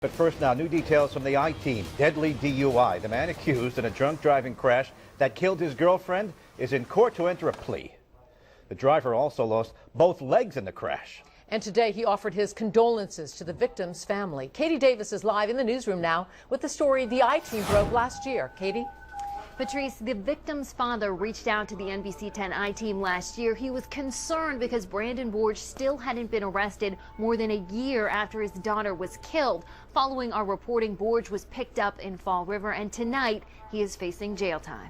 But first now, new details from the I-Team. Deadly DUI. The man accused in a drunk driving crash that killed his girlfriend is in court to enter a plea. The driver also lost both legs in the crash. And today he offered his condolences to the victim's family. Katie Davis is live in the newsroom now with the story the I-Team broke last year. Katie? Patrice, the victim's father reached out to the NBC 10 I-Team last year. He was concerned because Brandon Borge still hadn't been arrested more than a year after his daughter was killed. Following our reporting, Borge was picked up in Fall River, and tonight he is facing jail time.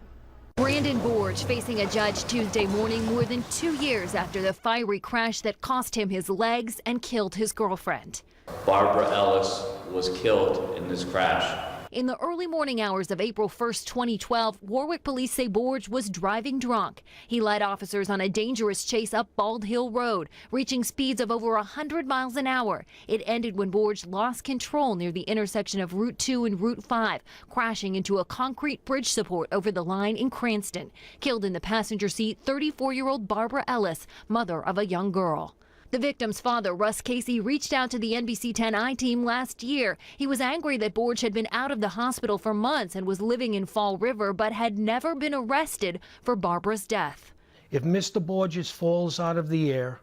Brandon Borge facing a judge Tuesday morning more than 2 years after the fiery crash that cost him his legs and killed his girlfriend. Barbara Ellis was killed in this crash. In the early morning hours of April 1st, 2012, Warwick police say Borge was driving drunk. He led officers on a dangerous chase up Bald Hill Road, reaching speeds of over 100 miles an hour. It ended when Borge lost control near the intersection of Route 2 and Route 5, crashing into a concrete bridge support over the line in Cranston. Killed in the passenger seat, 34-year-old Barbara Ellis, mother of a young girl. The victim's father, Russ Casey, reached out to the NBC 10 I-Team last year. He was angry that Borge had been out of the hospital for months and was living in Fall River, but had never been arrested for Barbara's death. If Mr. Borges falls out of the air,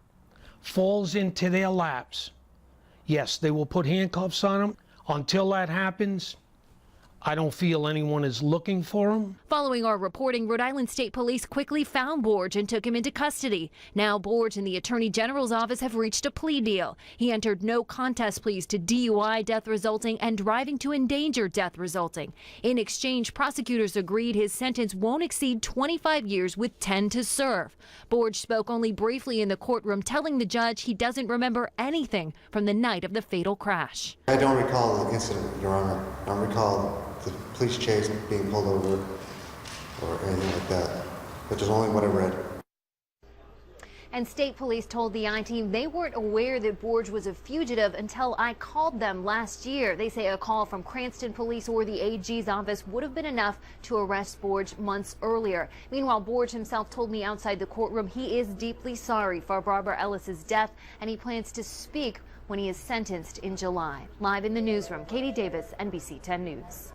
falls into their laps, yes, they will put handcuffs on him. Until that happens, I don't feel anyone is looking for him. Following our reporting, Rhode Island State Police quickly found Borge and took him into custody. Now Borge and the Attorney General's office have reached a plea deal. He entered no contest pleas to DUI, death resulting, and driving to endanger, death resulting. In exchange, prosecutors agreed his sentence won't exceed 25 years with 10 to serve. Borge spoke only briefly in the courtroom, telling the judge he doesn't remember anything from the night of the fatal crash. I don't recall the incident, Your Honor. I don't recall the police chase, being pulled over, or anything like that, which is only what I read. And state police told the I-Team they weren't aware that Borge was a fugitive until I called them last year. They say a call from Cranston Police or the AG's office would have been enough to arrest Borge months earlier. Meanwhile, Borge himself told me outside the courtroom he is deeply sorry for Barbara Ellis's death, and he plans to speak when he is sentenced in July. Live in the newsroom, Katie Davis, NBC 10 News.